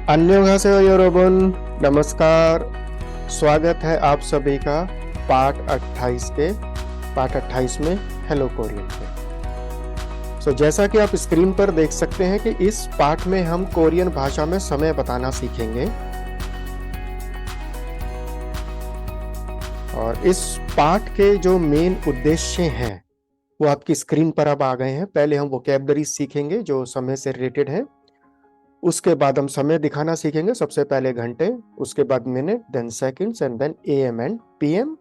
अन्योन्हासेयो योरोबन, नमस्कार। स्वागत है आप सभी का पार्ट 28 में हेलो कोरियन पे। जैसा कि आप स्क्रीन पर देख सकते हैं कि इस पार्ट में हम कोरियन भाषा में समय बताना सीखेंगे। और इस पार्ट के जो मेन उद्देश्य हैं वो आपकी स्क्रीन पर अब आ गए हैं। पहले हम वोकैबुलरी सीखेंगे जो समय से रिलेटेड है, उसके बाद हम समय दिखाना सीखेंगे। सबसे पहले घंटे, उसके बाद minute, then seconds and then AM and PM.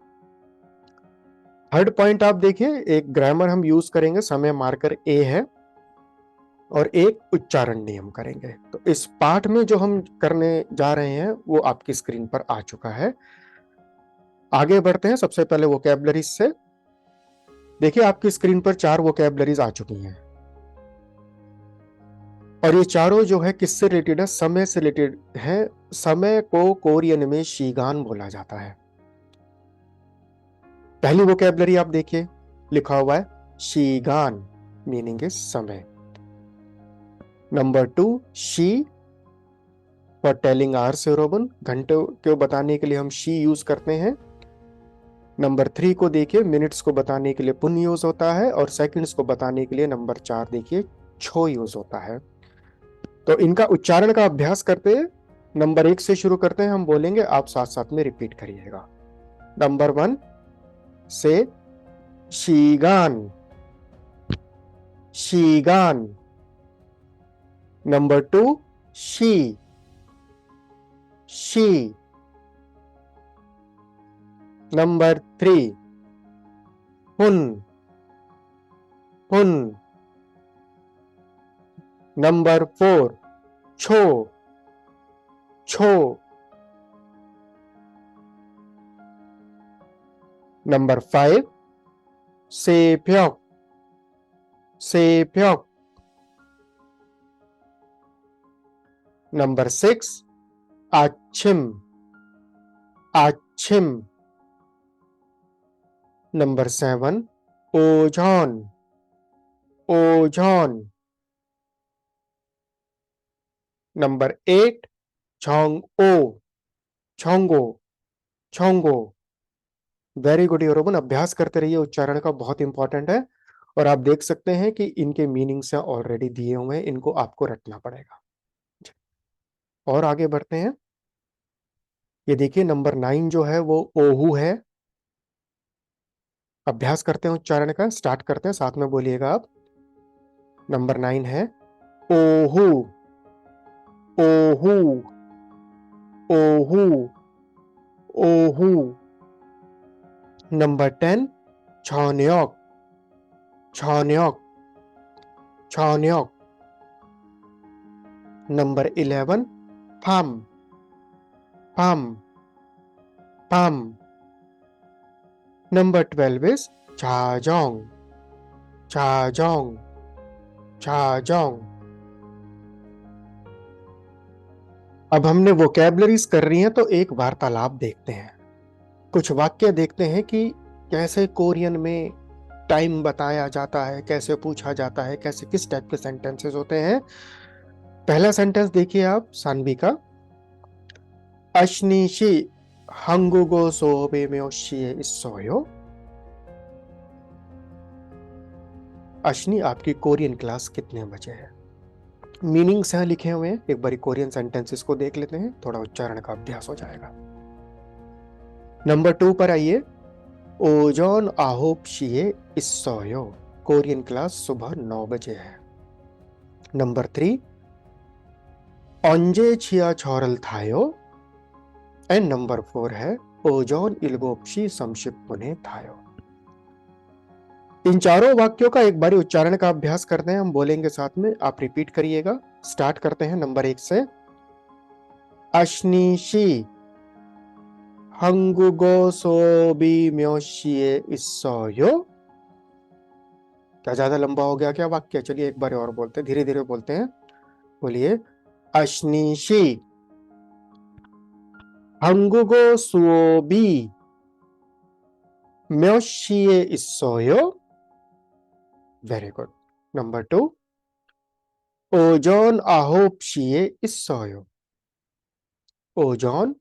Third point आप देखिए, एक ग्रामर हम यूज करेंगे, समय मार्कर ए है, और एक उच्चारण नियम करेंगे। तो इस पाठ में जो हम करने जा रहे हैं वो आपकी स्क्रीन पर आ चुका है। आगे बढ़ते हैं। सबसे पहले वोकैबुलरीज से देखिए, आपकी स्क्रीन पर 4 वोकैबुलरीज आ चुकी हैं, और ये चारों जो है किससे रिलेटेड है? समय से रिलेटेड है। समय को कोरियन में शीगान बोला जाता है। पहली वोकैबुलरी आप देखिए, लिखा हुआ है शीगान, मीनिंग इज समय। नंबर 2, शी फॉर टेलिंग आवर्स यूरोबन, घंटों को बताने के लिए हम शी यूज करते हैं। नंबर 3 को देखिए, मिनट्स को बताने के लिए पुन यूज होता है, और सेकंड्स को बताने के लिए नंबर 4 देखिए छो यूज होता है। तो इनका उच्चारण का अभ्यास करते हैं। नंबर 1 से शुरू करते हैं, हम बोलेंगे, आप साथ साथ में रिपीट करिएगा। नंबर 1 से शीगान, शीगान। नंबर 2 शी, शी। नंबर 3 हुन, हुन। नंबर 4 छो, छो। नंबर 5 सेप्योक, सेप्योक। नंबर 6 आच्छिम, आच्छिम। नंबर 7 ओझोन, ओझोन। नंबर 8 छोंग ओ, छोंगो, छोंगो। वेरी गुड यूरोबन, अभ्यास करते रहिए, उच्चारण का बहुत इंपॉर्टेंट है। और आप देख सकते हैं कि इनके मीनिंग्स ऑलरेडी दिए हुए हैं, इनको आपको रटना पड़ेगा। और आगे बढ़ते हैं। ये देखिए, नंबर 9 जो है वो ओहू है। अभ्यास करते हैं उच्चारण का, स्टार्ट करते हैं, साथ में बोलिएगा आप। नंबर 9 है ओहू, ओहू, ओहू, ओहू। नंबर 10 छौन्योक, छौन्योक, छौन्योक। नंबर 11 फम, फम, फम। नंबर 12 इज छाजोंग, छाजोंग, छाजोंग। अब हमने वोकैबुलरीज कर रही हैं, तो एक वार्तालाप देखते हैं। कुछ वाक्य देखते हैं कि कैसे कोरियन में टाइम बताया जाता है, कैसे पूछा जाता है, कैसे किस टाइप के सेंटेंसेस होते हैं। पहला सेंटेंस देखिए आप, सानवी का। अश्निशी 한국어 수업이 몇 시에 있어요? अश्नि, आपकी कोरियन क्लास कितने बजे है? मीनिंग्स यहाँ लिखे हुए हैं, एक बार कोरियन सेंटेंसेस को देख लेते हैं, थोड़ा उच्चारण का अभ्यास हो जाएगा। नंबर 2 पर आइए। ओजोन आहोप शिए 있어요, कोरियन क्लास सुबह 9 बजे है। नंबर 3 언제 지하철을 타요? एंड नंबर 4 है ओजोन 7시 30분에 타요। इन चारों वाक्यों का एक बार उच्चारण का अभ्यास करते हैं, हम बोलेंगे साथ में, आप रिपीट करिएगा। स्टार्ट करते हैं नंबर 1 से। अश्निशी 한국어 수업이 몇 시에 있어요? क्या ज्यादा लंबा हो गया क्या वाक्य? चलिए एक बार और बोलते हैं, धीरे धीरे बोलते हैं। बोलिए, अश्निशी 한국어 수업이 몇 시에 있어요? Very good. Number 2 오전 9시에 있어요, 오전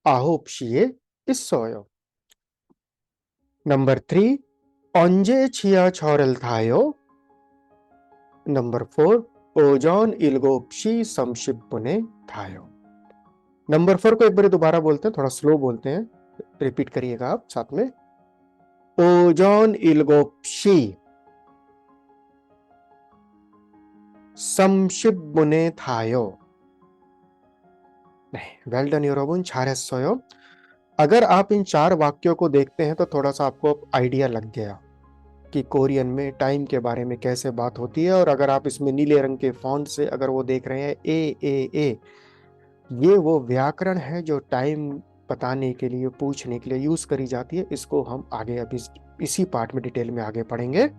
9시에 있어요. Number 3, 언제 지하철을 타요? Number 4, 오전 7시 30분에 타요. Number 4 को एक बार दोबारा बोलते हैं, थोड़ा स्लो बोलते हैं, रिपीट करिएगा आप साथ में। 오전 7시 30분에 타요. नहीं, वेल डन 여러분, 잘했어요। अगर आप इन 4 वाक्यों को देखते हैं तो थोड़ा सा आपको आइडिया लग गया कि कोरियन में टाइम के बारे में कैसे बात होती है। और अगर आप इसमें नीले रंग के फॉन्ट से अगर वो देख रहे हैं ए, ये वो व्याकरण है जो टाइम बताने के लिए, पूछने के लिए यूज करी जाती है। इसको हम आगे अभी इसी पार्ट में डिटेल में आगे पढ़ेंगे।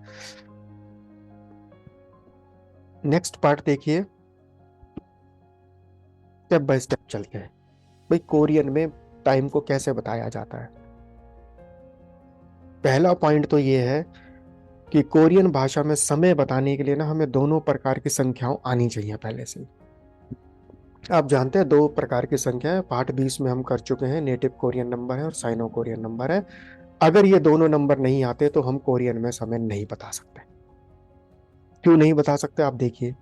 नेक्स्ट पार्ट देखिए, स्टेप बाय स्टेप चलते हैं। भाई कोरियन में टाइम को कैसे बताया जाता है। पहला पॉइंट तो ये है कि कोरियन भाषा में समय बताने के लिए ना हमें दोनों प्रकार की संख्याओं आनी चाहिए पहले से। आप जानते हैं 2 प्रकार की संख्या है, पार्ट 20 में हम कर चुके हैं, नेटिव कोरियन नंबर है और साइनो कोरियन नंबर है। अगर ये दोनों नंबर नहीं आते तो हम कोरियन में समय नहीं बता सकते। क्यों नहीं बता सकते आप देखिए,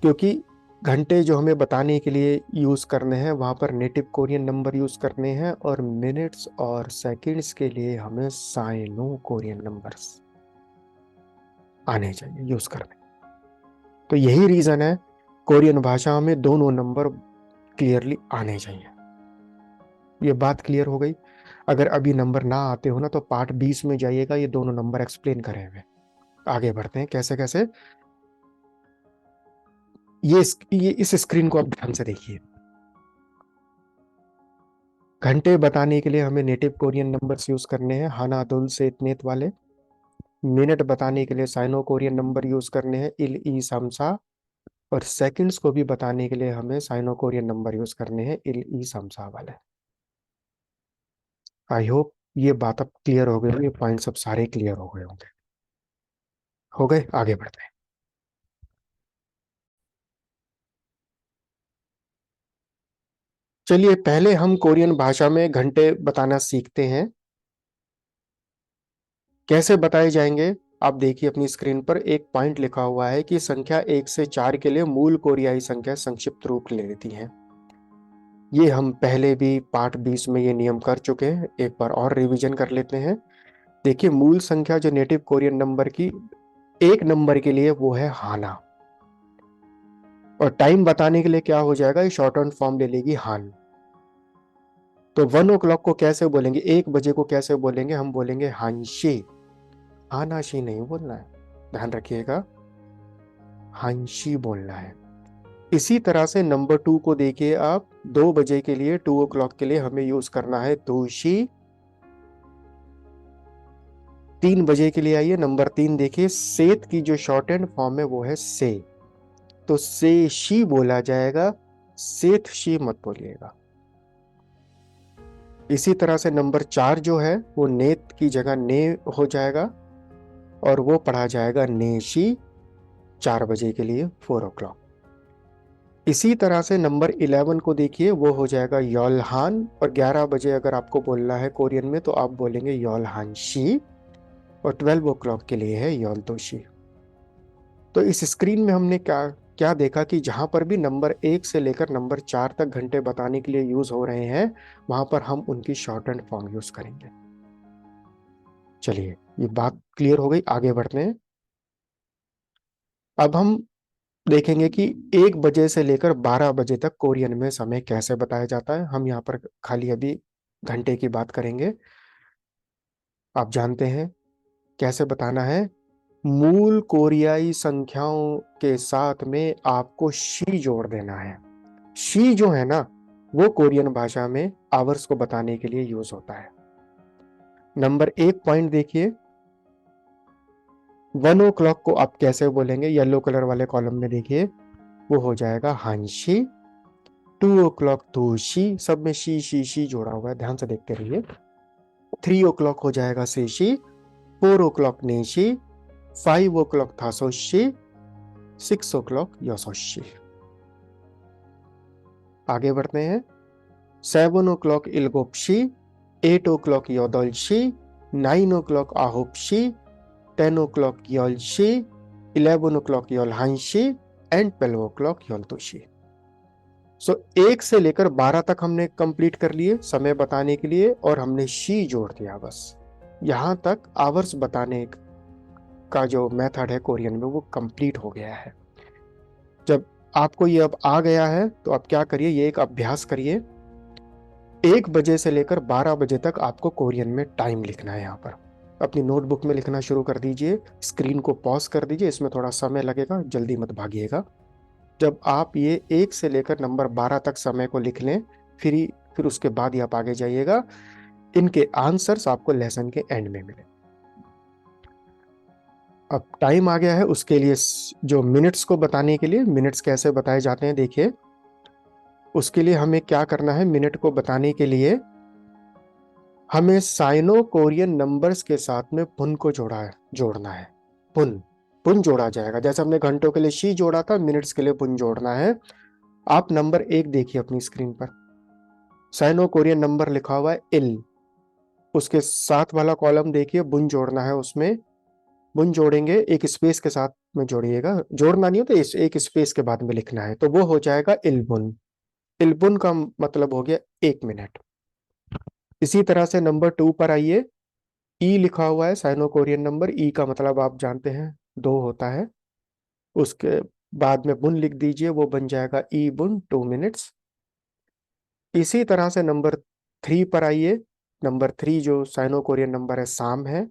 क्योंकि घंटे जो हमें बताने के लिए यूज करने हैं वहां पर नेटिव कोरियन नंबर यूज करने हैं, और मिनट्स और सेकंड्स के लिए हमें साइनो कोरियन नंबर्स आने चाहिए यूज करने। तो यही रीजन है कोरियन भाषा में दोनों नंबर क्लियरली आने चाहिए। ये बात क्लियर हो गई। अगर अभी नंबर ना आते हो ना तो पार्ट 20 में जाइएगा, ये दोनों नंबर एक्सप्लेन करे हुए। आगे बढ़ते हैं कैसे कैसे। ये इस स्क्रीन को आप ध्यान से देखिए। घंटे बताने के लिए हमें नेटिव कोरियन नंबर्स यूज करने हैं, हाना दुल से इतनेत वाले। मिनट बताने के लिए साइनो कोरियन नंबर यूज करने हैं, इल ई समसा। और सेकंड्स को भी बताने के लिए हमें साइनो कोरियन नंबर यूज करने हैं, इल ई समसा वाले। आई होप ये बात अब क्लियर हो गई, ये पॉइंट्स अब सारे क्लियर हो गए होंगे। हो गए, आगे बढ़ते हैं। चलिए पहले हम कोरियन भाषा में घंटे बताना सीखते हैं। कैसे बताए जाएंगे आप देखिए, अपनी स्क्रीन पर एक पॉइंट लिखा हुआ है कि संख्या 1 से 4 के लिए मूल कोरियाई संख्या संक्षिप्त रूप ले लेती हैं। ये हम पहले भी पार्ट 20 में ये नियम कर चुके हैं, एक बार और रिवीजन कर लेते हैं। देखिए मूल संख्या जो नेटिव कोरियन नंबर की एक नंबर के लिए वो है हाना, और टाइम बताने के लिए क्या हो जाएगा, ये शॉर्ट हैंड फॉर्म ले लेगी हान। तो 1 o'clock को कैसे बोलेंगे, 1 बजे को कैसे बोलेंगे, हम बोलेंगे हानशी। हानाशी नहीं बोलना है, ध्यान रखिएगा, हानशी बोलना है। इसी तरह से नंबर 2 को देखिए आप, 2 बजे के लिए 2 o'clock के लिए हमें यूज करना है दोशी। 3 बजे के लिए आइए, नंबर 3 देखिए, सेत की जो शॉर्ट हैंड फॉर्म है वो है से, तो से शी बोला जाएगा, सेत शी मत बोलिएगा। इसी तरह से नंबर 4 जो है वो नेत की जगह ने हो जाएगा और वो पढ़ा जाएगा नेशी, 4 बजे के लिए 4 o'clock। इसी तरह से नंबर 11 को देखिए, वो हो जाएगा योलहान, और 11 बजे अगर आपको बोलना है कोरियन में तो आप बोलेंगे योलहान शी, और 12 o'clock के लिए है योलतोशी। तो इस स्क्रीन में हमने क्या क्या देखा कि जहां पर भी नंबर 1 से लेकर नंबर 4 तक घंटे बताने के लिए यूज हो रहे हैं वहां पर हम उनकी शॉर्ट हैंड फॉर्म यूज करेंगे। चलिए ये बात क्लियर हो गई, आगे बढ़ते हैं। अब हम देखेंगे कि 1 बजे से लेकर 12 बजे तक कोरियन में समय कैसे बताया जाता है। हम यहाँ पर खाली अभी घंटे की बात करेंगे। आप जानते हैं कैसे बताना है, मूल कोरियाई संख्याओं के साथ में आपको शी जोड़ देना है। शी जो है ना वो कोरियन भाषा में आवर्स को बताने के लिए यूज होता है। नंबर 1 पॉइंट देखिए, 1 o'clock को आप कैसे बोलेंगे, येलो कलर वाले कॉलम में देखिए, वो हो जाएगा हानशी। 2 o'clock दोशी, सब में शी जोड़ा हुआ है, ध्यान से देखते रहिए। 3 o'clock हो जाएगा सेशी, 4 o'clock नेशी, 5 o'clock थासोशी, 6 o'clock योसोशी। आगे बढ़ते हैं। 7 o'clock ilgopshi, 8 o'clock yodolshi, 9 o'clock ahopshi, 10 o'clock yolshi, 11 o'clock yolhanshi and 12 o'clock yoltoshi। सो 1 से लेकर 12 तक हमने कंप्लीट कर लिए समय बताने के लिए, और हमने शी जोड़ दिया बस। यहां तक आवर्स बताने का जो मेथड है कोरियन में वो कंप्लीट हो गया है। जब आपको ये अब आ गया है तो आप क्या करिए, ये एक अभ्यास करिए। 1 बजे से लेकर 12 बजे तक आपको कोरियन में टाइम लिखना है। यहाँ पर अपनी नोटबुक में लिखना शुरू कर दीजिए, स्क्रीन को पॉज कर दीजिए, इसमें थोड़ा समय लगेगा, जल्दी मत भागिएगा। जब आप ये 1 से लेकर नंबर 12 तक समय को लिख लें, फिर उसके बाद ही आप आगे जाइएगा। इनके आंसर्स आपको लेसन के एंड में मिले। अब टाइम आ गया है, उसके लिए जो मिनट्स को बताने के लिए, मिनट्स कैसे बताए जाते हैं देखिए। उसके लिए हमें क्या करना है, मिनट को बताने के लिए हमें साइनो कोरियन नंबर्स के साथ में पुन को जोड़ना है। पुन जोड़ा जाएगा। जैसे हमने घंटों के लिए शी जोड़ा था, मिनट्स के लिए पुन जोड़ना है। आप नंबर 1 देखिए अपनी स्क्रीन पर, साइनो कोरियन नंबर लिखा हुआ है इल। उसके साथ वाला कॉलम देखिए, बुन जोड़ना है उसमें। बुन जोड़ेंगे, एक स्पेस के साथ में जोड़िएगा, जोड़ना नहीं हो तो एक स्पेस के बाद में लिखना है, तो वो हो जाएगा इलबुन। इलबुन का मतलब हो गया 1 मिनट। इसी तरह से नंबर 2 पर आइए। ई लिखा हुआ है साइनो कोरियन नंबर, ई का मतलब आप जानते हैं 2 होता है। उसके बाद में बुन लिख दीजिए, वो बन जाएगा ई बुन 2 मिनट्स। इसी तरह से नंबर 3 पर आइए। नंबर 3 जो साइनो कोरियन नंबर है साम है,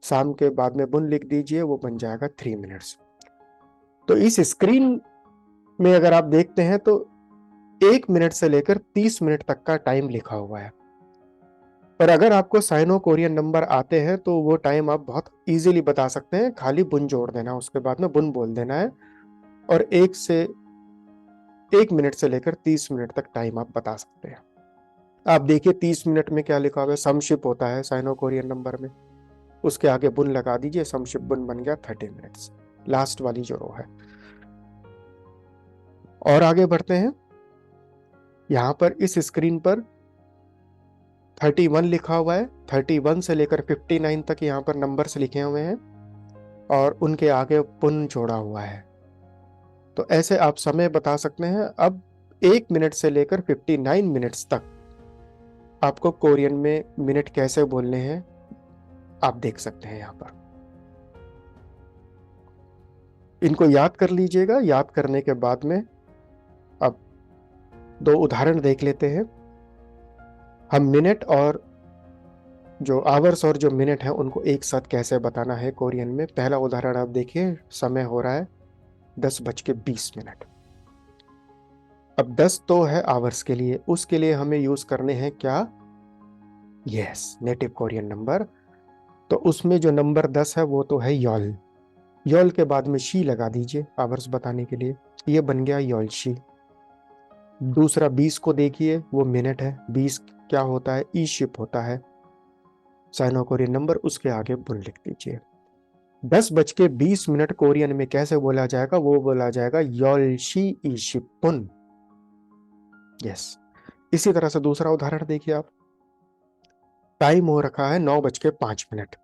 साम के बाद में बुन लिख दीजिए, वो बन जाएगा 3 मिनट्स। तो इस स्क्रीन में अगर आप देखते हैं तो 1 मिनट से लेकर 30 मिनट तक का टाइम लिखा हुआ है। पर अगर आपको साइनो कोरियन नंबर आते हैं तो वो टाइम आप बहुत इजीली बता सकते हैं, खाली बुन जोड़ देना, उसके बाद में बुन बोल देना है, और 1 मिनट से लेकर 30 मिनट तक टाइम आप बता सकते हैं। आप देखिए 30 मिनट में क्या लिखा हुआ है, समशिप होता है साइनो कोरियन नंबर में, उसके आगे बुन लगा दीजिए, समशिप बुन बन गया 30 मिनट्स, लास्ट वाली जो रो है। और आगे बढ़ते हैं। यहां पर इस स्क्रीन पर 31 लिखा हुआ है, 31 से लेकर 59 तक यहाँ पर नंबर्स लिखे हुए हैं, और उनके आगे पुन जोड़ा हुआ है। तो ऐसे आप समय बता सकते हैं। अब 1 मिनट से लेकर 59 मिनट्स तक आपको कोरियन में मिनट कैसे बोलने हैं आप देख सकते हैं यहाँ पर। इनको याद कर लीजिएगा। याद करने के बाद में अब 2 उदाहरण देख लेते हैं। हम मिनट और जो आवर्स और जो मिनट है उनको एक साथ कैसे बताना है कोरियन में। पहला उदाहरण आप देखिए, समय हो रहा है 10:20। अब 10 तो है आवर्स के लिए, उसके लिए हमें यूज करने हैं क्या, यस, नेटिव कोरियन नंबर। तो उसमें जो नंबर 10 है वो तो है यॉल। यॉल के बाद में शी लगा दीजिए आवर्स बताने के लिए, ये बन गया यॉल शी। दूसरा 20 को देखिए, वो मिनट है। 20 क्या होता है, ई शिप होता है साइनो कोरियन नंबर, उसके आगे बुन लिख दीजिए। 10:20 कोरियन में कैसे बोला जाएगा, वो बोला जाएगा योलशी ई शिपुन। यस। इसी तरह से दूसरा उदाहरण देखिए आप। टाइम हो रखा है 9:05।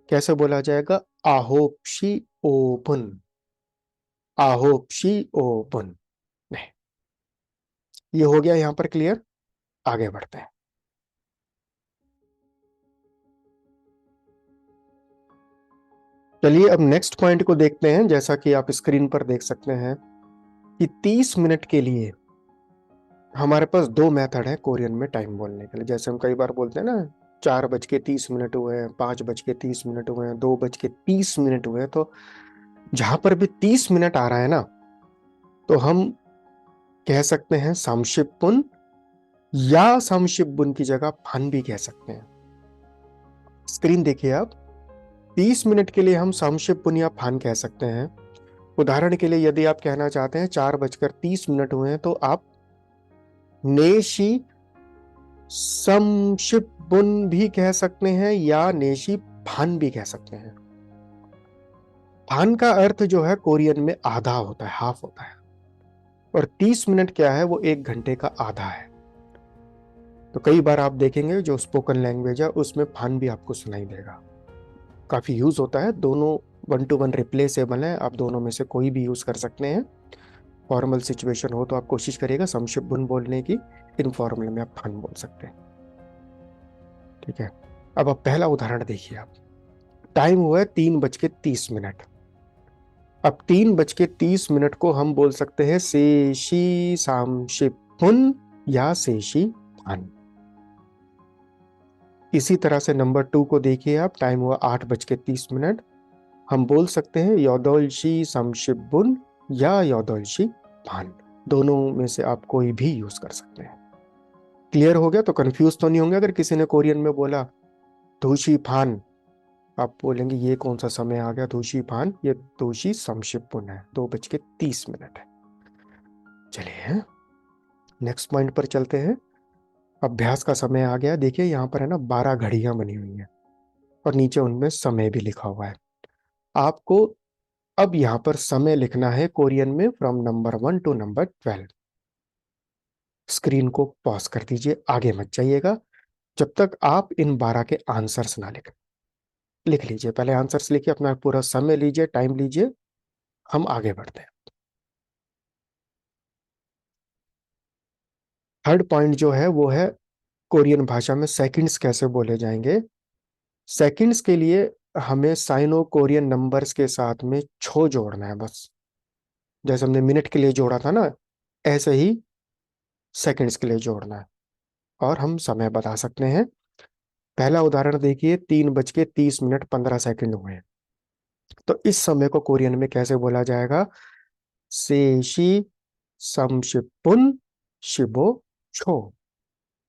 कैसे बोला जाएगा, आहोपशी ओपुन। आहोपशी ओपुन। नहीं, ये हो गया यहां पर क्लियर। आगे बढ़ते हैं। चलिए अब नेक्स्ट पॉइंट को देखते हैं। जैसा कि आप स्क्रीन पर देख सकते हैं कि 30 मिनट के लिए हमारे पास 2 मेथड है कोरियन में टाइम बोलने के लिए। जैसे हम कई बार बोलते हैं ना, 4:30 हुए हैं, 5:30 हुए हैं, 2:30 हुए हैं। तो जहां पर भी 30 मिनट आ रहा है ना, तो हम कह सकते हैं समशिपुन, या समशिपुन की जगह फन भी कह सकते हैं। स्क्रीन देखिए आप। 30 मिनट के लिए हम समशिपुन या फन कह सकते हैं। उदाहरण के लिए यदि आप कहना चाहते हैं 4:30 हुए हैं, तो आप नेशी समशिपुन भी कह सकते हैं, या नेशी फान भी कह सकते हैं। फान का अर्थ जो है कोरियन में आधा होता है, हाफ होता है। और 30 मिनट क्या है, वो 1 घंटे का आधा है। तो कई बार आप देखेंगे जो स्पोकन लैंग्वेज है उसमें फान भी आपको सुनाई देगा, काफी यूज होता है। दोनों 1-to-1 रिप्लेसेबल है, आप दोनों में से कोई भी यूज कर सकते हैं। फॉर्मल सिचुएशन हो तो आप कोशिश करिएगा संक्षिप्त बुन बोलने की, इनफॉर्मल में आप फान बोल सकते हैं। ठीक है, अब आप पहला उदाहरण देखिए। आप टाइम हुआ है 3:30। अब 3:30 को हम बोल सकते हैं सेशी सामशिपुन या सेशी फान। इसी तरह से नंबर 2 को देखिए आप, टाइम हुआ 8:30। हम बोल सकते हैं योदोलशी संशिपुन या योदोलशी फान। दोनों में से आप कोई भी यूज कर सकते हैं। क्लियर हो गया? तो कंफ्यूज तो नहीं होंगे अगर किसी ने कोरियन में बोला धूशी फान, आप बोलेंगे ये कौन सा समय आ गया धूशी फान, ये धूशी संक्षिप्त है, 2:30 है। चलिए नेक्स्ट पॉइंट पर चलते हैं। अभ्यास का समय आ गया। देखिए यहाँ पर है ना 12 घड़ियां बनी हुई हैं और नीचे उनमें समय भी लिखा हुआ है। आपको अब यहाँ पर समय लिखना है कोरियन में from number 1 to number 12। Screen को पॉज कर दीजिए, आगे मत जाइएगा जब तक आप इन 12 के आंसर्स ना लिख लीजिए। पहले आंसर्स लिखिए, अपना पूरा समय लीजिए, टाइम लीजिए, हम आगे बढ़ते हैं। थर्ड पॉइंट जो है वो है कोरियन भाषा में सेकंड्स कैसे बोले जाएंगे। सेकंड्स के लिए हमें साइनो कोरियन नंबर्स के साथ में छो जोड़ना है बस। जैसे हमने मिनट के लिए जोड़ा था ना, ऐसे ही सेकंड्स के लिए जोड़ना है और हम समय बता सकते हैं। पहला उदाहरण देखिए, 3:30 15 हुए हैं। तो इस समय को कोरियन में कैसे बोला जाएगा? सेशी समशिपुन शिबो छो।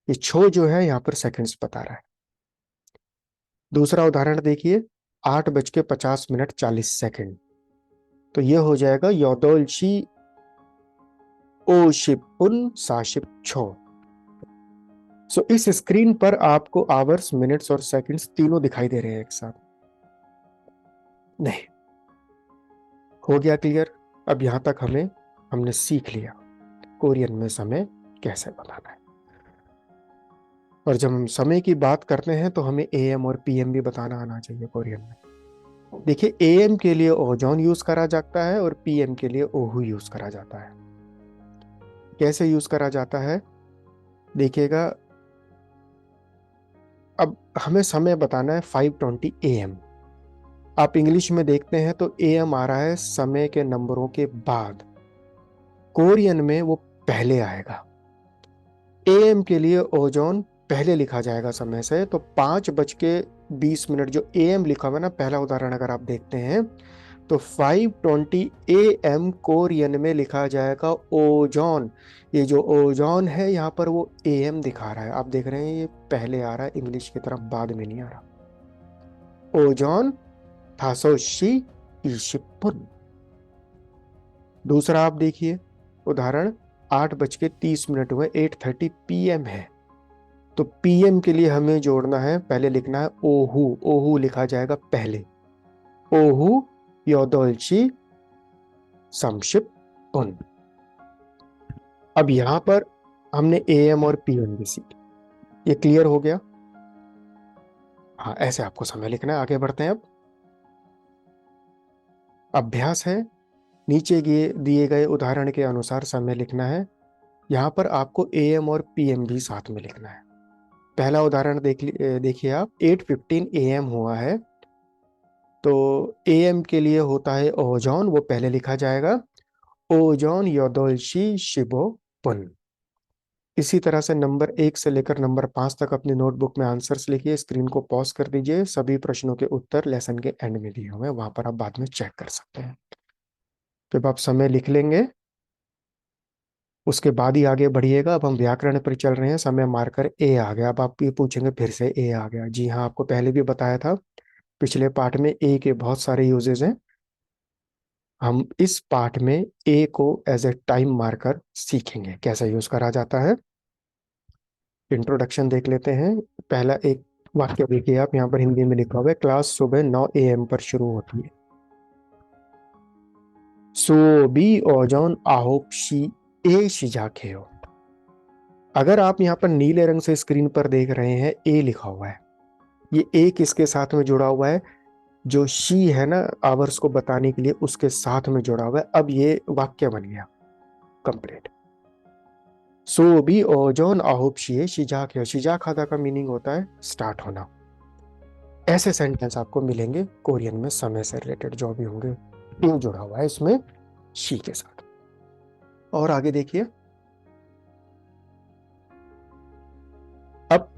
ये छो जो है यहाँ पर सेकंड्स बता रहा है। दूसरा उदाहरण देखिए, 8:50 40। तो ये हो जाएगा योदोलशी ओशिपुन साशिप छो। सो इस स्क्रीन पर आपको आवर्स, मिनट्स और सेकंड्स तीनों दिखाई दे रहे हैं एक साथ। नहीं हो गया क्लियर? अब यहां तक हमने सीख लिया कोरियन में समय कैसे बताना है। और जब हम समय की बात करते हैं तो हमें एएम और पीएम भी बताना आना चाहिए कोरियन में। देखिए एएम के लिए ओजोन यूज करा जाता है और पीएम के लिए ओहू यूज करा जाता है। कैसे यूज करा जाता है देखिएगा। अब हमें समय बताना है 5:20 AM। आप इंग्लिश में देखते हैं तो AM आ रहा है समय के नंबरों के बाद, कोरियन में वो पहले आएगा। AM के लिए ओजोन पहले लिखा जाएगा समय से, तो 5:20 जो AM लिखा हुआ है ना, पहला उदाहरण अगर आप देखते हैं तो 5:20 AM कोरियन में लिखा जाएगा ओजोन। ये जो ओजोन है यहाँ पर वो AM दिखा रहा है, आप देख रहे हैं ये पहले आ रहा है, इंग्लिश की तरफ बाद में नहीं आ रहा। ओजोन थासोशी इशिपुन। दूसरा आप देखिए उदाहरण, 8:30 हुए, 8:30 PM है। तो PM के लिए हमें जोड़ना है, पहले लिखना है ओहू। ओहू लिखा जाएगा पहले, ओहू योदोलशी संक्षिप्त। अब यहां पर हमने AM और PM भी सीखी। ये क्लियर हो गया? हाँ, ऐसे आपको समय लिखना है। आगे बढ़ते हैं। अब अभ्यास है, नीचे दिए गए उदाहरण के अनुसार समय लिखना है। यहां पर आपको AM और PM भी साथ में लिखना है। पहला उदाहरण देखिए आप, 8:15 AM हुआ है। तो AM के लिए होता है ओजोन, वो पहले लिखा जाएगा ओजोन योदोलशी शिबो पुन। इसी तरह से नंबर 1 से लेकर नंबर 5 तक अपनी नोटबुक में आंसर्स लिखिए। स्क्रीन को पॉज कर दीजिए। सभी प्रश्नों के उत्तर लेसन के एंड में दिए हुए हैं, वहां पर आप बाद में चेक कर सकते हैं। जब आप समय लिख लेंगे उसके बाद ही आगे बढ़िएगा। अब हम व्याकरण पर चल रहे हैं। समय मार्कर ए आ गया। अब आप ये पूछेंगे फिर से ए आ गया। जी हाँ, आपको पहले भी बताया था, पिछले पार्ट में ए के बहुत सारे यूजेस हैं। हम इस पार्ट में ए को एज ए टाइम मार्कर सीखेंगे, कैसे यूज करा जाता है। इंट्रोडक्शन देख लेते हैं। पहला एक वाक्य देखिए आप, यहाँ पर हिंदी में लिखा हुआ है, क्लास सुबह 9 AM पर शुरू होती है। सो बी ओजोन आहोप शी ए शिजाखेयो। अगर आप यहाँ पर नीले रंग से स्क्रीन पर देख रहे हैं ए लिखा हुआ है, ये ए किसके साथ में जुड़ा हुआ है? जो शी है ना आवर्स को बताने के लिए, उसके साथ में जुड़ा हुआ है। अब ये वाक्य बन गया कंप्लीट। सो भी ओजोन आहुपशिए शिजाखेयो। शिजाखादा का मीनिंग होता है स्टार्ट होना। ऐसे सेंटेंस आपको मिलेंगे कोरियन में समय से रिलेटेड जो भी होंगे। ए जुड़ा हुआ है इसमें शी के साथ। और आगे देखिए, अब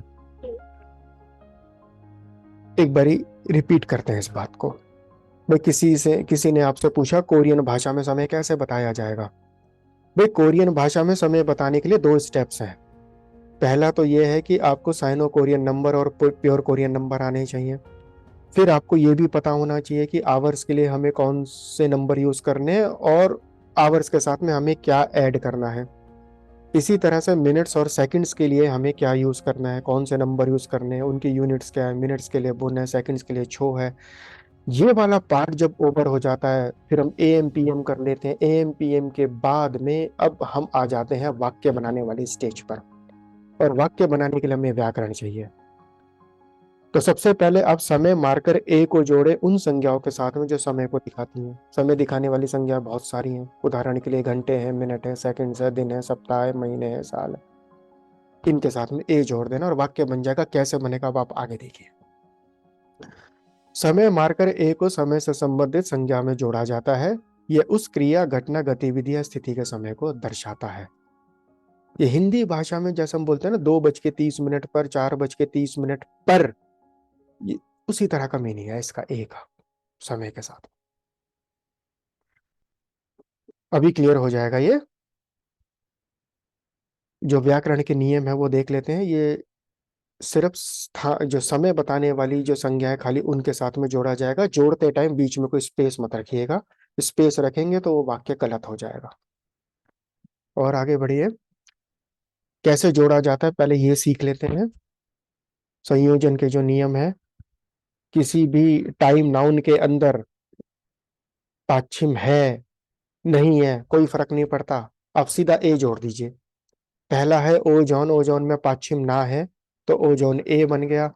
एक बारी रिपीट करते हैं इस बात को। भाई किसी ने आपसे पूछा कोरियन भाषा में समय कैसे बताया जाएगा? भाई कोरियन भाषा में समय बताने के लिए 2 स्टेप्स हैं। पहला तो यह है कि आपको साइनो कोरियन नंबर और प्योर कोरियन नंबर आने चाहिए। फिर आपको यह भी पता होना चाहिए कि आवर्स के लिए हमें कौन से नंबर यूज करने हैं और आवर्स के साथ में हमें क्या ऐड करना है। इसी तरह से मिनट्स और सेकंड्स के लिए हमें क्या यूज करना है, कौन से नंबर यूज करने हैं, उनकी यूनिट्स क्या है। मिनट्स के लिए बुन है, सेकंड्स के लिए छो है। ये वाला पार्ट जब ओवर हो जाता है, फिर हम एएम पीएम कर लेते हैं। एएम पीएम के बाद में अब हम आ जाते हैं वाक्य बनाने वाली स्टेज पर। और वाक्य बनाने के लिए हमें व्याकरण चाहिए। तो सबसे पहले आप समय मार्कर ए को जोड़े उन संज्ञाओं के साथ में जो समय को दिखाती हैं। समय दिखाने वाली संज्ञा बहुत सारी हैं। उदाहरण के लिए घंटे हैं, मिनट है, सेकंड्स है, दिन है, सप्ताह है, महीने है, साल है। इनके साथ में ए जोड़ देना और वाक्य बन जाएगा। कैसे बनेगा अब आप आगे देखिए। समय मार्कर ए को समय से संबंधित संज्ञा में जोड़ा जाता है। यह उस क्रिया, घटना, गतिविधि या स्थिति के समय को दर्शाता है। ये हिंदी भाषा में जैसे हम बोलते हैं ना 2:30 पर, 4:30 पर, ये उसी तरह का मीनिंग है इसका ए का समय के साथ। अभी क्लियर हो जाएगा ये। जो व्याकरण के नियम है वो देख लेते हैं। ये सिर्फ जो समय बताने वाली जो संज्ञा है खाली उनके साथ में जोड़ा जाएगा। जोड़ते टाइम बीच में कोई स्पेस मत रखिएगा। स्पेस रखेंगे तो वो वाक्य गलत हो जाएगा। और आगे बढ़िए, कैसे जोड़ा जाता है पहले ये सीख लेते हैं। संयोजन के जो नियम है, किसी भी टाइम नाउन के अंदर पाछिम है नहीं है कोई फर्क नहीं पड़ता, आप सीधा ए जोड़ दीजिए। पहला है ओजोन, ओजोन में पाछिम ना है तो ओजोन ए बन गया।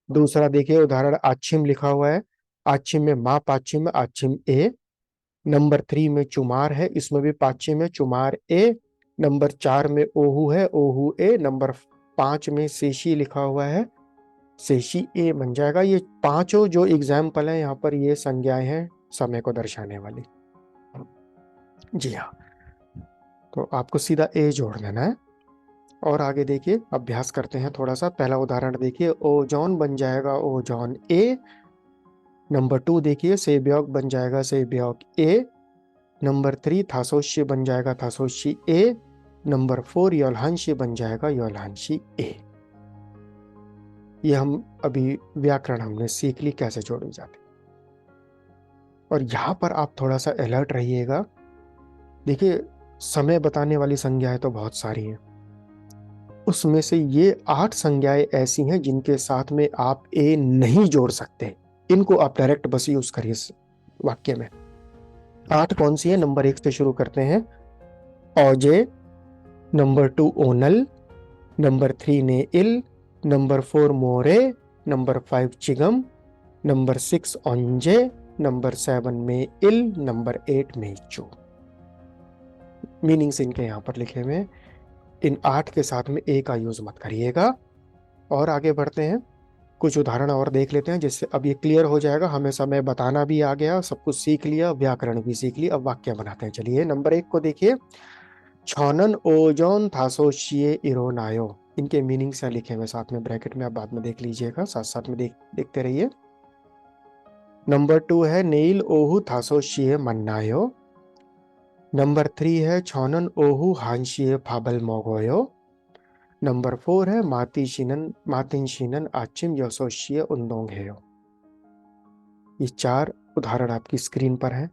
दूसरा देखिए उदाहरण, आछिम लिखा हुआ है, आछिम में माँ पाछिम में आछिम ए। नंबर 3 में चुमार है, इसमें भी पाछिम में चुमार ए। नंबर 4 में ओहू है, ओहू ए। नंबर 5 में शेषी लिखा हुआ है, शेषी ए बन जाएगा। ये पांचों जो एग्जाम्पल है यहाँ पर ये संज्ञाएं हैं समय को दर्शाने वाली। जी हाँ, तो आपको सीधा ए जोड़ देना है। और आगे देखिए, अभ्यास करते हैं थोड़ा सा। पहला उदाहरण देखिए, ओजोन बन जाएगा ओजोन ए। नंबर 2 देखिए, सेब्योक बन जाएगा सेब्योक ए। नंबर 3 थासोशी बन जाएगा थासोशी ए। नंबर 4 योलहांशी बन जाएगा योलहांशी ए। ये हम अभी व्याकरण हमने सीख ली कैसे जोड़ी जाती। और यहाँ पर आप थोड़ा सा अलर्ट रहिएगा। देखिए समय बताने वाली संज्ञाएं तो बहुत सारी हैं, उसमें से ये 8 संज्ञाएं ऐसी हैं जिनके साथ में आप ए नहीं जोड़ सकते। इनको आप डायरेक्ट बस यूज करिए वाक्य में। 8 कौन सी है? नंबर 1 से शुरू करते हैं। औजे, नंबर 2 ओनल, नंबर 3 ने इल, नंबर 4 मोरे, नंबर 5 चिगम, नंबर 6 ओंजे, नंबर 7 में इल, नंबर 8 में चो। मीनिंग्स इनके यहाँ पर लिखे हुए हैं। इन 8 के साथ में ए का यूज मत करिएगा। और आगे बढ़ते हैं, कुछ उदाहरण और देख लेते हैं जिससे अब ये क्लियर हो जाएगा। हमें समय बताना भी आ गया, सब कुछ सीख लिया, व्याकरण भी सीख लिया। अब वाक्य बनाते हैं। चलिए नंबर 1 को देखिए, छौनन ओजोन थासोशिए इरोनायो। इनके मीनिंग से लिखे हुए साथ में ब्रैकेट में, आप बाद में देख लीजिएगा, साथ साथ में देखते रहिए। नंबर 2 है नेल ओहू थासोशिए मन्नायो। नंबर 3 है छौनन ओहू हांशिए फाबल मोगोयो। नंबर 4 है मातिन शिनन आचिम योसोशिए उन्दोंगहेयो। ये 4 उदाहरण आपकी स्क्रीन पर हैं।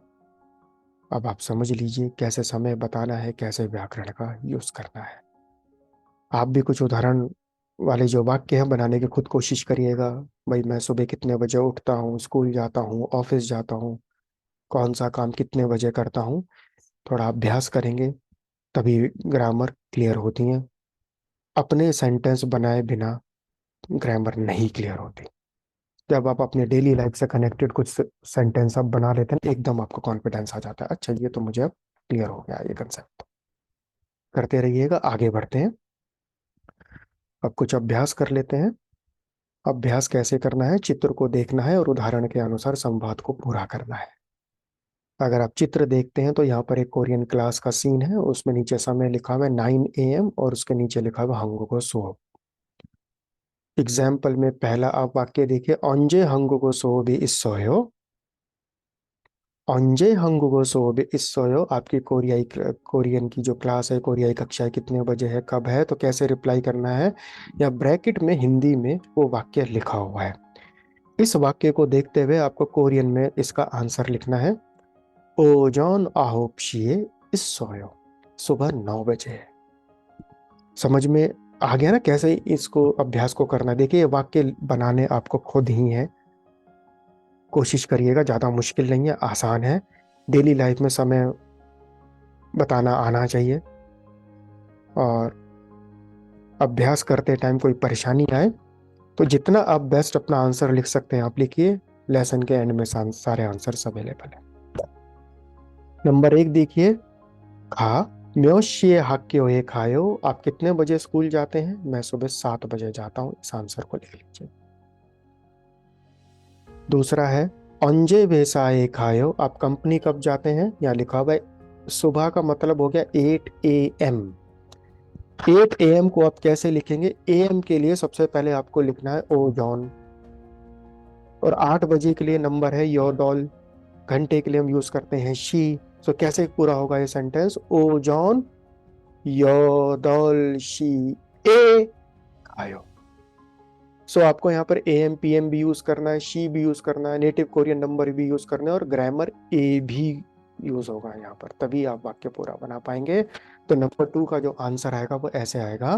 अब आप समझ लीजिए कैसे समय बताना है, कैसे व्याकरण का यूज करना है। आप भी कुछ उदाहरण वाले जो वाक्य हैं बनाने की खुद कोशिश करिएगा। भाई मैं सुबह कितने बजे उठता हूँ, स्कूल जाता हूँ, ऑफिस जाता हूँ, कौन सा काम कितने बजे करता हूँ। थोड़ा अभ्यास करेंगे तभी ग्रामर क्लियर होती है। अपने सेंटेंस बनाए बिना ग्रामर नहीं क्लियर होती। जब आप अपने डेली लाइफ से कनेक्टेड कुछ सेंटेंस आप बना लेते हैं, एकदम आपको कॉन्फिडेंस आ जाता है, अच्छा ये तो मुझे अब क्लियर हो गया ये कंसेप्ट। करते रहिएगा, आगे बढ़ते हैं। अब कुछ अभ्यास कर लेते हैं। अभ्यास कैसे करना है? चित्र को देखना है और उदाहरण के अनुसार संवाद को पूरा करना है। अगर आप चित्र देखते हैं तो यहाँ पर एक कोरियन क्लास का सीन है, उसमें नीचे समय लिखा हुआ है 9 AM और उसके नीचे लिखा हुआ हंगुगो सो। एग्जाम्पल में पहला आप वाक्य देखिए, अंजे हंगुगो सो भी इस सोयो। अंजे हंगुगो सो भी इस सोयो, आपकी कोरियन की जो क्लास है, कोरियाई कक्षा है, कितने बजे है, कब है, तो कैसे रिप्लाई करना है, या ब्रैकेट में हिंदी में वो वाक्य लिखा हुआ है। इस वाक्य को देखते हुए आपको कोरियन में इसका आंसर लिखना है, ओजोन आहोपशिए इस सोयो, सुबह 9 बजे है। समझ में आ गया ना कैसे इसको अभ्यास को करना? देखिए ये वाक्य बनाने आपको खुद ही है, कोशिश करिएगा, ज़्यादा मुश्किल नहीं है, आसान है। डेली लाइफ में समय बताना आना चाहिए। और अभ्यास करते टाइम कोई परेशानी आए तो जितना आप बेस्ट अपना आंसर लिख सकते हैं आप लिखिए। लेसन के एंड में सारे आंसर्स अवेलेबल है। नंबर 1 देखिए, खा म्योशिए हाक्यो ए खायो, आप कितने बजे स्कूल जाते हैं? मैं सुबह 7 बजे जाता हूँ, इस आंसर को लिख लीजिए। दूसरा है, अंजे वेसाए खायो, आप कंपनी कब जाते हैं? यहाँ लिखा हुआ है सुबह का मतलब हो गया 8 AM। 8 AM को आप कैसे लिखेंगे? AM के लिए सबसे पहले आपको लिखना है ओ जॉन, और 8 बजे के लिए नंबर है योडॉल, घंटे के लिए हम यूज करते हैं शी। सो कैसे पूरा होगा ये सेंटेंस? ओ जॉन योडॉल शी ए खायो। सो आपको यहाँ पर AM PM भी यूज करना है, शी भी यूज करना है, नेटिव कोरियन नंबर भी यूज करना है, और ग्रामर ए भी यूज होगा यहाँ पर, तभी आप वाक्य पूरा बना पाएंगे। तो नंबर 2 का जो आंसर आएगा वो ऐसे आएगा,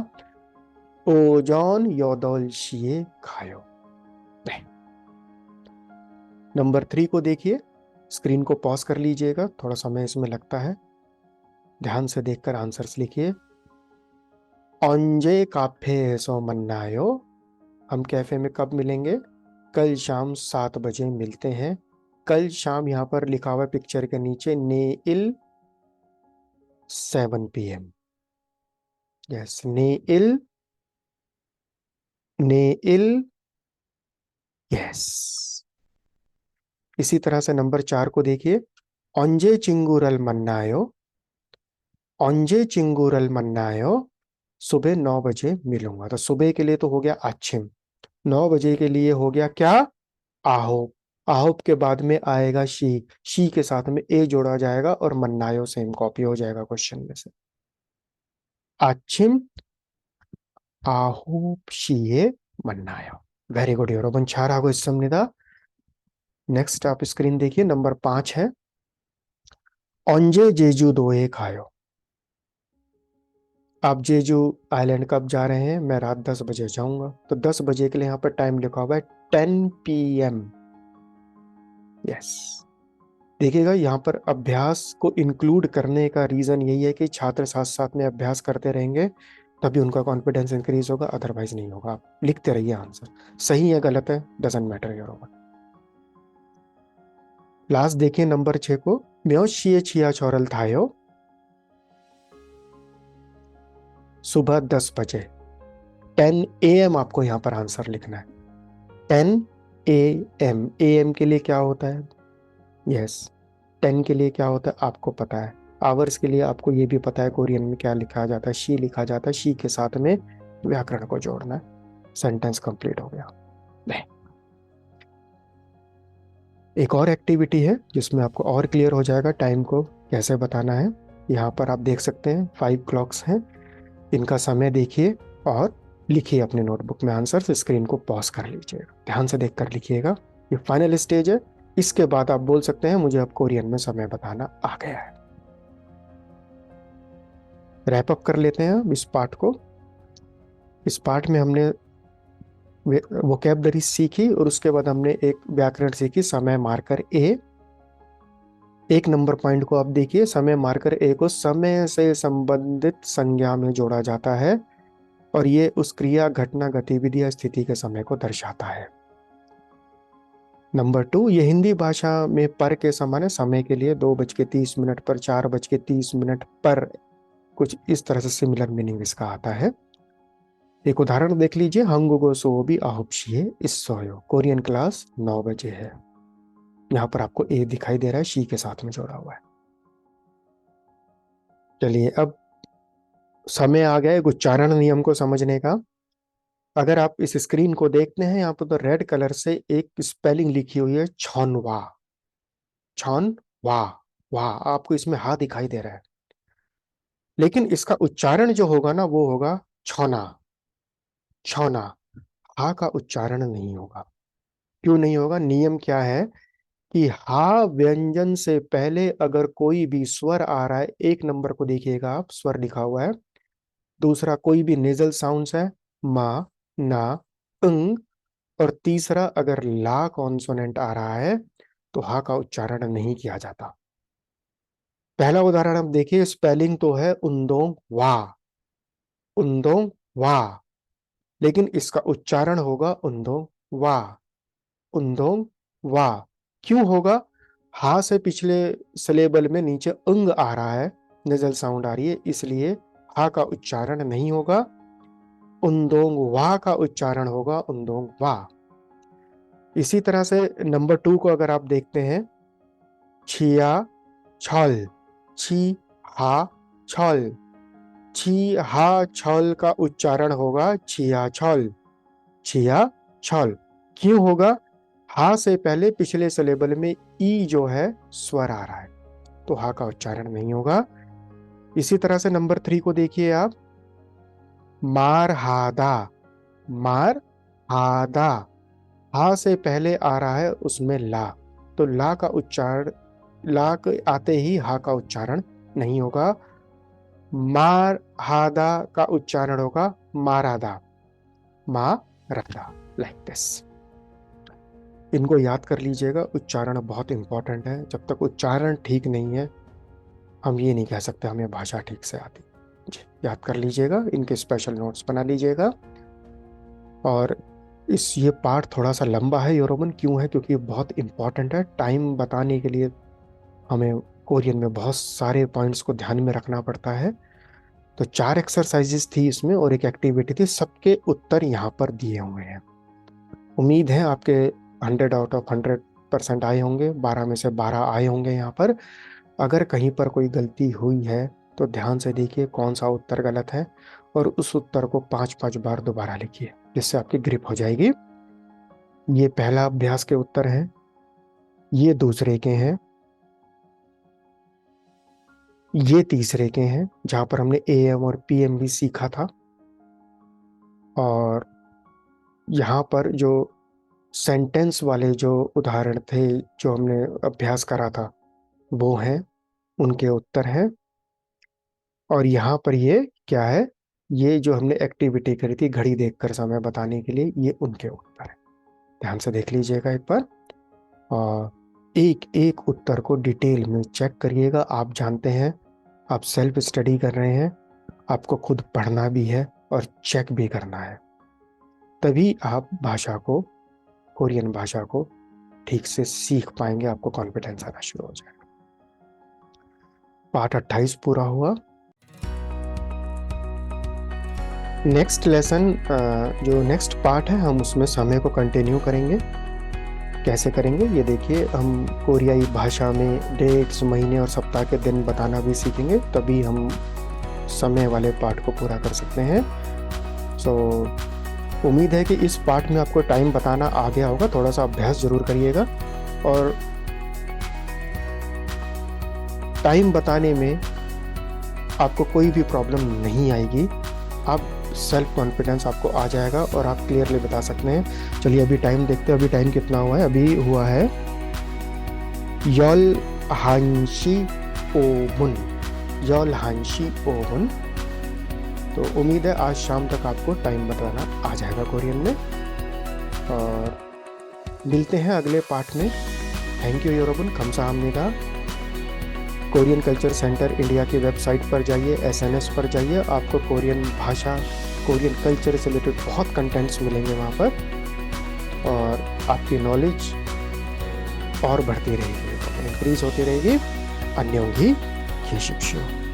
ओजॉन योदोल शिए खायो। नंबर 3 को देखिए, स्क्रीन को पॉज कर लीजिएगा, थोड़ा समय इसमें लगता है, ध्यान से देखकर आंसर्स लिखिए। अंजे काफे सो मन्नायो, हम कैफे में कब मिलेंगे? कल शाम 7 बजे मिलते हैं। कल शाम यहाँ पर लिखा हुआ है पिक्चर के नीचे, nail 7 PM। Yes, nail, nail, yes. इसी तरह से नंबर 4 को देखिए, अंजे चिंगूरल मन्नायो, अंजे चिंगूरल मन्नायो, सुबह 9 बजे मिलूंगा। तो सुबह के लिए तो हो गया आच्छिम, 9 बजे के लिए हो गया क्या? आहोप। आहोप के बाद में आएगा शी के साथ में ए जोड़ा जाएगा और मन्नायो सेम कॉपी हो जाएगा क्वेश्चन में से। आच्छिम आहोप शिए मन्नायो। Very good 여러분, 잘하고 있습니다। नेक्स्ट आप स्क्रीन देखिए, नंबर 5 है, 언제 제주도에 가요। आप जेजू आइलैंड कब जा रहे हैं? मैं रात 10 बजे जाऊंगा। तो 10 बजे के लिए यहाँ पर टाइम लिखा हुआ है 10 PM। यस, देखिएगा यहाँ पर अभ्यास को इंक्लूड करने का रीजन यही है कि छात्र साथ साथ में अभ्यास करते रहेंगे, तभी उनका कॉन्फिडेंस इंक्रीज होगा, अदरवाइज नहीं होगा। आप लिखते रहिए आंसर, सही है गलत है doesn't matter your over. Last देखिए नंबर 6 को, म्योशिए छिया छोरल थायो, सुबह 10 बजे। 10 AM आपको यहाँ पर आंसर लिखना है। 10 AM, AM के लिए क्या होता है? यस, 10 के लिए क्या होता है आपको पता है। आवर्स के लिए आपको ये भी पता है कोरियन में क्या लिखा जाता है, शी लिखा जाता है, शी के साथ में व्याकरण को जोड़ना है। सेंटेंस कंप्लीट हो गया। नहीं, एक और एक्टिविटी है जिसमें आपको और क्लियर हो जाएगा टाइम को कैसे बताना है। यहाँ पर आप देख सकते हैं 5 क्लॉक्स हैं, इनका समय देखिए और लिखिए अपने नोटबुक में आंसर। स्क्रीन को पॉज कर लीजिएगा, ध्यान से देखकर लिखिएगा। ये फाइनल स्टेज है, इसके बाद आप बोल सकते हैं मुझे अब कोरियन में समय बताना आ गया है। रैप अप कर लेते हैं अब इस पार्ट को। इस पार्ट में हमने वोकैबुलरी सीखी और उसके बाद हमने एक व्याकरण सीखी, समय मार्कर ए, एक नंबर पॉइंट को आप देखिए, समय मार्कर ए को समय से संबंधित संज्ञा में जोड़ा जाता है और ये उस क्रिया, घटना, गतिविधि या स्थिति के समय को दर्शाता है। नंबर 2, ये हिंदी भाषा में पर के समान है, समय के लिए 2:30 पर, 4:30 पर, कुछ इस तरह से सिमिलर मीनिंग इसका आता है। एक उदाहरण देख लीजिए, हंगुगो सोबी आहुपशिए इस सोयो, कोरियन क्लास 9 बजे है। यहाँ पर आपको ए दिखाई दे रहा है, शी के साथ में जोड़ा हुआ है। चलिए अब समय आ गया एक उच्चारण नियम को समझने का। अगर आप इस स्क्रीन को देखते हैं, यहाँ पर तो रेड कलर से एक स्पेलिंग लिखी हुई है छौनवा, छौनवा, वाह, आपको इसमें हा दिखाई दे रहा है, लेकिन इसका उच्चारण जो होगा ना वो होगा छौना, छौना। हा का उच्चारण नहीं होगा। क्यों नहीं होगा? नियम क्या है कि हा व्यंजन से पहले अगर कोई भी स्वर आ रहा है, एक नंबर को देखिएगा आप, स्वर लिखा हुआ है। दूसरा कोई भी नेजल साउंड्स है, मा, ना, अंग, और तीसरा अगर ला कॉन्सोनेंट आ रहा है तो हा का उच्चारण नहीं किया जाता। पहला उदाहरण आप देखिए, स्पेलिंग तो है उंदोंग वा, उंदोंग वा, लेकिन इसका उच्चारण होगा उंदोंग वा, उंदोंग वा। क्यों होगा? हा से पिछले सिलेबल में नीचे अंग आ रहा है, नेजल साउंड आ रही है, इसलिए हा का उच्चारण नहीं होगा, उंदोंग वा का उच्चारण होगा, उंदोंग वा। इसी तरह से नंबर 2 को अगर आप देखते हैं, छिया छल, छी हा छल, छी हा छल का उच्चारण होगा छिया छल, छिया छल। क्यों होगा? हा से पहले पिछले सिलेबल में ई जो है स्वर आ रहा है, तो हा का उच्चारण नहीं होगा। इसी तरह से नंबर 3 को देखिए आप, मार हादा, मार हादा, हा से पहले आ रहा है उसमें ला, तो ला का उच्चारण, ला के आते ही हा का उच्चारण नहीं होगा। मार हादा का उच्चारण होगा मारादा, मारादा, लाइक दिस। इनको याद कर लीजिएगा, उच्चारण बहुत इंपॉर्टेंट है। जब तक उच्चारण ठीक नहीं है हम ये नहीं कह सकते हमें भाषा ठीक से आती। जी, याद कर लीजिएगा, इनके स्पेशल नोट्स बना लीजिएगा। और ये पार्ट थोड़ा सा लंबा है योरोमन, क्यों है? क्योंकि ये बहुत इंपॉर्टेंट है। टाइम बताने के लिए हमें कोरियन में बहुत सारे पॉइंट्स को ध्यान में रखना पड़ता है। तो 4 एक्सरसाइजेस थी इसमें और एक एक्टिविटी थी, सबके उत्तर यहाँ पर दिए हुए हैं। उम्मीद है आपके 100 आउट ऑफ 100% आए होंगे, 12 में से 12 आए होंगे यहाँ पर। अगर कहीं पर कोई गलती हुई है तो ध्यान से देखिए कौन सा उत्तर गलत है और उस उत्तर को 5-5 बार दोबारा लिखिए, जिससे आपकी ग्रिप हो जाएगी। ये पहला अभ्यास के उत्तर हैं, ये दूसरे के हैं, ये तीसरे के हैं जहां पर हमने AM और PM भी सीखा था, और यहाँ पर जो सेंटेंस वाले जो उदाहरण थे जो हमने अभ्यास करा था वो हैं, उनके उत्तर हैं। और यहाँ पर ये क्या है, ये जो हमने एक्टिविटी करी थी घड़ी देखकर समय बताने के लिए, ये उनके उत्तर है। ध्यान से देख लीजिएगा एक बार और एक एक उत्तर को डिटेल में चेक करिएगा। आप जानते हैं आप सेल्फ स्टडी कर रहे हैं, आपको खुद पढ़ना भी है और चेक भी करना है, तभी आप भाषा को, कोरियन भाषा को ठीक से सीख पाएंगे, आपको कॉन्फिडेंस आना शुरू हो जाएगा। पार्ट 28 पूरा हुआ। नेक्स्ट लेसन, जो नेक्स्ट पार्ट है, हम उसमें समय को कंटिन्यू करेंगे। कैसे करेंगे ये देखिए, हम कोरियाई भाषा में डेट्स, महीने और सप्ताह के दिन बताना भी सीखेंगे, तभी हम समय वाले पार्ट को पूरा कर सकते हैं। सो उम्मीद है कि इस पार्ट में आपको टाइम बताना आ गया होगा। थोड़ा सा अभ्यास जरूर करिएगा और टाइम बताने में आपको कोई भी प्रॉब्लम नहीं आएगी। आप सेल्फ कॉन्फिडेंस आपको आ जाएगा और आप क्लियरली बता सकते हैं। चलिए अभी टाइम देखते हैं, अभी टाइम कितना हुआ है। अभी हुआ है यल हांशी ओमुन, यल हांशी ओमुन। तो उम्मीद है आज शाम तक आपको टाइम बताना आ जाएगा कोरियन में, और मिलते हैं अगले पार्ट में। थैंक यू योरोबन, 감사합니다। कोरियन कल्चर सेंटर इंडिया की वेबसाइट पर जाइए, SNS पर जाइए, आपको कोरियन भाषा, कोरियन कल्चर से रिलेटेड बहुत कंटेंट्स मिलेंगे वहाँ पर, और आपकी नॉलेज और बढ़ती रहेगी, इंक्रीज होती रहेगी। अन्योंगी खीशिप्शो।